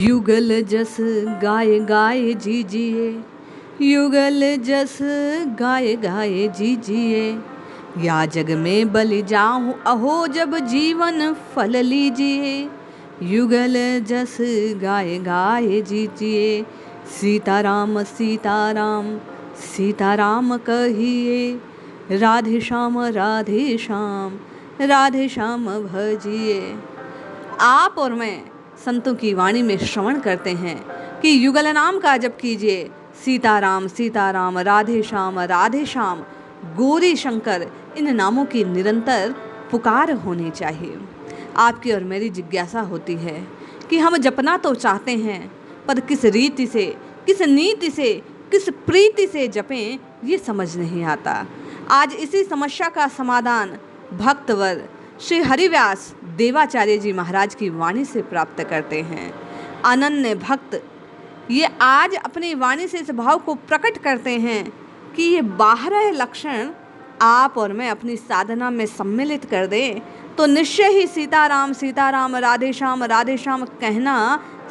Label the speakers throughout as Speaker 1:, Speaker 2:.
Speaker 1: युगल जस गाय गाय जीजिए, युगल जस गाय गाय जीजिए। या जग में बलि जाऊं अहो जब जीवन फल लीजिए। युगल जस गाय गाय जीजिए। सीताराम सीताराम सीताराम कहिए। राधे श्याम राधे श्याम राधे श्याम भजिए। आप और मैं संतों की वाणी में श्रवण करते हैं कि युगल नाम का जप कीजिए। सीताराम सीताराम राधे श्याम गौरी शंकर, इन नामों की निरंतर पुकार होनी चाहिए। आपकी और मेरी जिज्ञासा होती है कि हम जपना तो चाहते हैं, पर किस रीति से, किस नीति से, किस प्रीति से जपें, ये समझ नहीं आता। आज इसी समस्या का समाधान भक्तवर श्री हरिव्यास देवाचार्य जी महाराज की वाणी से प्राप्त करते हैं। अनन्य भक्त ये आज अपनी वाणी से इस भाव को प्रकट करते हैं कि ये 12 लक्षण आप और मैं अपनी साधना में सम्मिलित कर दें तो निश्चय ही सीताराम सीताराम राधे श्याम कहना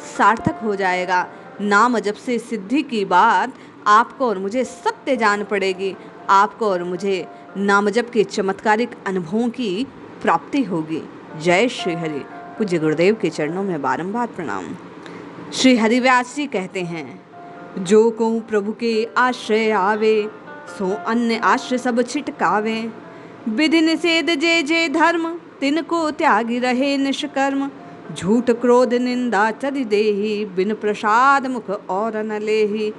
Speaker 1: सार्थक हो जाएगा। नाम जप से सिद्धि की बात आपको और मुझे सत्य जान पड़ेगी। आपको और मुझे नाम जप के चमत्कारिक अनुभवों की प्राप्ति होगी। जय श्री हरि। पूज्य गुरुदेव के चरणों में बारंबार प्रणाम। श्री हरिव्यास जी कहते हैं, जो को प्रभु के आश्रय आवे, सो अन्य आश्रय सब छिटकावे। विधि निषेध जे जे धर्म, तिनको त्यागी रहे निष्कर्म। झूठ क्रोध निंदा चरि देहि, बिन प्रसाद मुख और न लेहि।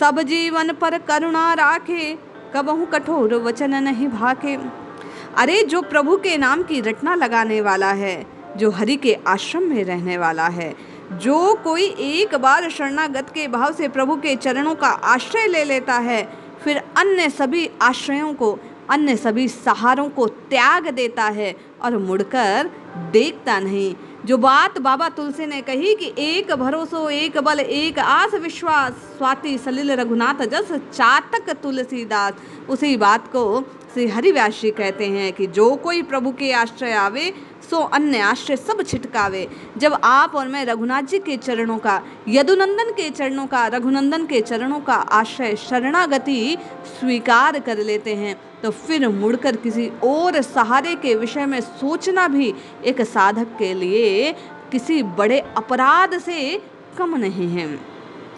Speaker 1: सब जीवन पर करुणा राखे, कबहु कठोर वचन नहीं भाके। अरे जो प्रभु के नाम की रटना लगाने वाला है, जो हरि के आश्रम में रहने वाला है, जो कोई एक बार शरणागत के भाव से प्रभु के चरणों का आश्रय ले लेता है, फिर अन्य सभी आश्रयों को, अन्य सभी सहारों को त्याग देता है और मुड़कर देखता नहीं। जो बात बाबा तुलसी ने कही कि एक भरोसो एक बल एक आस विश्वास, स्वाति सलिल रघुनाथ जस चातक तुलसीदास, उसी बात को श्री हरिव्यास जी कहते हैं कि जो कोई प्रभु के आश्रय आवे, सो अन्य आश्रय सब छिटकावे। जब आप और मैं रघुनाथ जी के चरणों का, यदुनंदन के चरणों का, रघुनंदन के चरणों का आश्रय शरणागति स्वीकार कर लेते हैं, तो फिर मुड़कर किसी और सहारे के विषय में सोचना भी एक साधक के लिए किसी बड़े अपराध से कम नहीं है।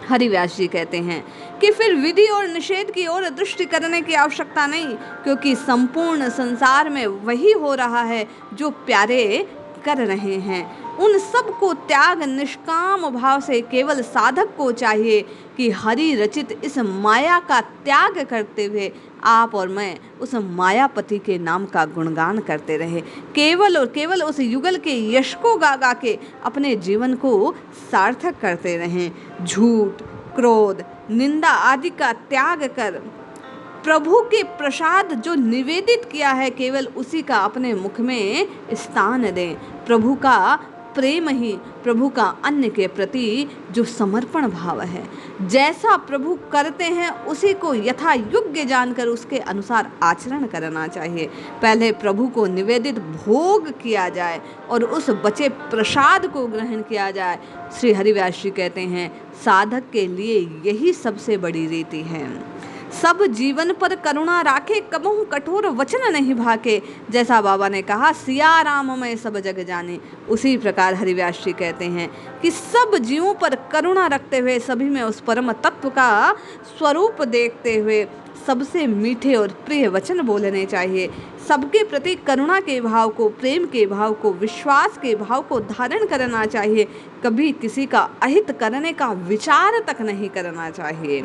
Speaker 1: हरिव्यास जी कहते हैं कि फिर विधि और निषेध की ओर दृष्टि करने की आवश्यकता नहीं, क्योंकि संपूर्ण संसार में वही हो रहा है जो प्यारे कर रहे हैं। उन सब को त्याग निष्काम भाव से केवल साधक को चाहिए कि हरि रचित इस माया का त्याग करते हुए आप और मैं उस मायापति के नाम का गुणगान करते रहे। केवल और केवल उस युगल के यश को गा गा के अपने जीवन को सार्थक करते रहें। झूठ, क्रोध, निंदा आदि का त्याग कर प्रभु के प्रसाद जो निवेदित किया है, केवल उसी का अपने मुख में स्थान दें। प्रभु का प्रेम ही, प्रभु का अन्य के प्रति जो समर्पण भाव है, जैसा प्रभु करते हैं उसी को यथा योग्य जानकर उसके अनुसार आचरण करना चाहिए। पहले प्रभु को निवेदित भोग किया जाए और उस बचे प्रसाद को ग्रहण किया जाए। श्री हरिव्यास जी कहते हैं, साधक के लिए यही सबसे बड़ी रीति है। सब जीवन पर करुणा राखे, कबहु कठोर वचन नहीं भाके। जैसा बाबा ने कहा, सिया राम में सब जग जाने, उसी प्रकार हरिव्यास जी कहते हैं कि सब जीवों पर करुणा रखते हुए, सभी में उस परम तत्व का स्वरूप देखते हुए सबसे मीठे और प्रिय वचन बोलने चाहिए। सबके प्रति करुणा के भाव को, प्रेम के भाव को, विश्वास के भाव को धारण करना चाहिए। कभी किसी का अहित करने का विचार तक नहीं करना चाहिए।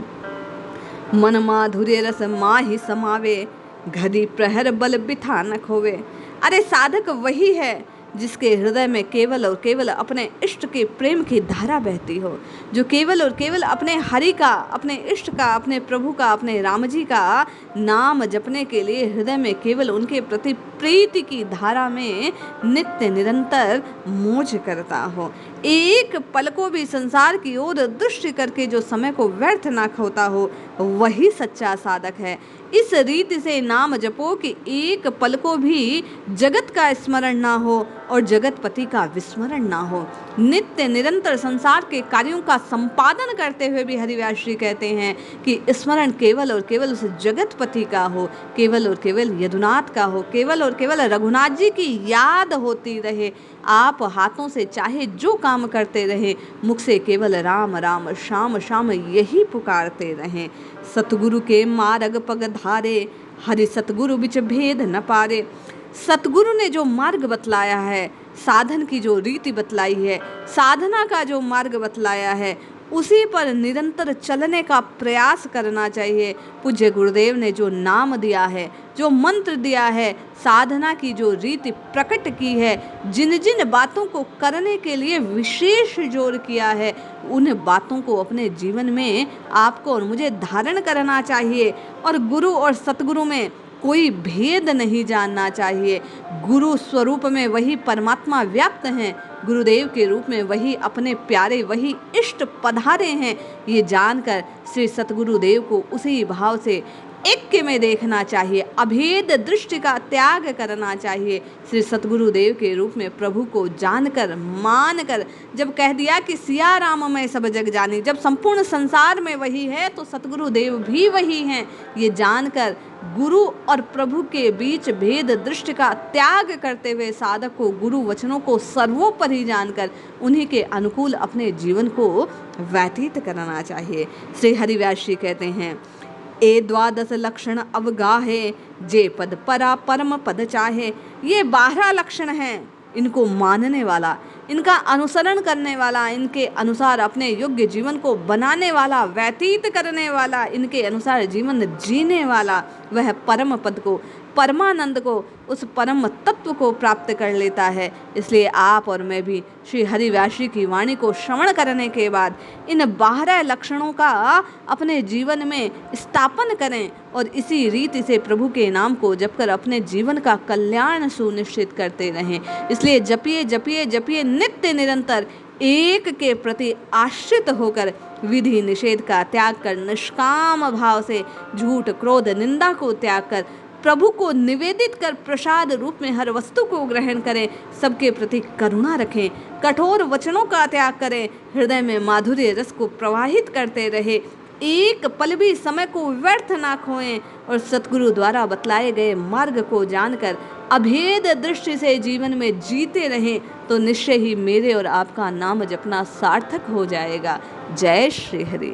Speaker 1: मन माधुर्य रस माहि समावे, घड़ी प्रहर बल बिथा न खोवे। अरे साधक वही है जिसके हृदय में केवल और केवल अपने इष्ट के प्रेम की धारा बहती हो, जो केवल और केवल अपने हरि का, अपने इष्ट का, अपने प्रभु का, अपने राम जी का नाम जपने के लिए हृदय में केवल उनके प्रति प्रीति की धारा में नित्य निरंतर मौज करता हो। एक पल को भी संसार की ओर दृष्टि करके जो समय को व्यर्थ ना खोता हो, वही सच्चा साधक है। इस रीति से नाम जपो कि एक पल को भी जगत का स्मरण ना हो और जगतपति का विस्मरण ना हो। नित्य निरंतर संसार के कार्यों का संपादन करते हुए भी हरिव्यास जी कहते हैं कि स्मरण केवल और केवल उस जगतपति का हो, केवल और केवल यदुनाथ का हो, केवल और केवल रघुनाथ जी की याद होती रहे। आप हाथों से चाहे जो काम करते रहें, मुख से केवल राम राम श्याम श्याम यही पुकारते रहें। सतगुरु के मार्ग पग धारे, हरि सतगुरु बिच भेद न पारे। सतगुरु ने जो मार्ग बतलाया है, साधन की जो रीति बतलाई है, साधना का जो मार्ग बतलाया है, उसी पर निरंतर चलने का प्रयास करना चाहिए। पूज्य गुरुदेव ने जो नाम दिया है, जो मंत्र दिया है, साधना की जो रीति प्रकट की है, जिन जिन बातों को करने के लिए विशेष जोर किया है, उन बातों को अपने जीवन में आपको और मुझे धारण करना चाहिए। और गुरु और सतगुरु में कोई भेद नहीं जानना चाहिए। गुरु स्वरूप में वही परमात्मा व्यक्त हैं, गुरुदेव के रूप में वही अपने प्यारे, वही इष्ट पधारे हैं। ये जानकर श्री सतगुरुदेव को उसी भाव से ऐक्य में देखना चाहिए, अभेद दृष्टि का त्याग करना चाहिए। श्री सतगुरुदेव के रूप में प्रभु को जानकर, मानकर, जब कह दिया कि सिया राम मैं सब जग जानी, जब संपूर्ण संसार में वही है तो सतगुरुदेव भी वही हैं, ये जानकर गुरु और प्रभु के बीच भेद दृष्टि का त्याग करते हुए साधक को गुरु वचनों को सर्वोपरि जानकर उन्हीं के अनुकूल अपने जीवन को व्यतीत करना चाहिए। श्री हरिव्यास जी कहते हैं, ए द्वादश लक्षण अवगाहे, जे पद परा परम पद चाहे। ये 12 लक्षण हैं, इनको मानने वाला, इनका अनुसरण करने वाला, इनके अनुसार अपने योग्य जीवन को बनाने वाला, व्यतीत करने वाला, इनके अनुसार जीवन जीने वाला, वह परम पद को, परमानंद को, उस परम तत्व को प्राप्त कर लेता है। इसलिए आप और मैं भी श्री हरिव्यास जी की वाणी को श्रवण करने के बाद इन 12 लक्षणों का अपने जीवन में स्थापन करें और इसी रीति से प्रभु के नाम को जपकर अपने जीवन का कल्याण सुनिश्चित करते रहें। इसलिए जपिए जपिए जपिए नित्य निरंतर, एक के प्रति आश्रित होकर, विधि निषेध का त्याग कर, निष्काम भाव से झूठ क्रोध निंदा को त्याग कर, प्रभु को निवेदित कर प्रसाद रूप में हर वस्तु को ग्रहण करें, सबके प्रति करुणा रखें, कठोर वचनों का त्याग करें, हृदय में माधुर्य रस को प्रवाहित करते रहे, एक पल भी समय को व्यर्थ ना खोएं और सतगुरु द्वारा बतलाए गए मार्ग को जानकर अभेद दृष्टि से जीवन में जीते रहें, तो निश्चय ही मेरे और आपका नाम जपना सार्थक हो जाएगा। जय श्री हरि।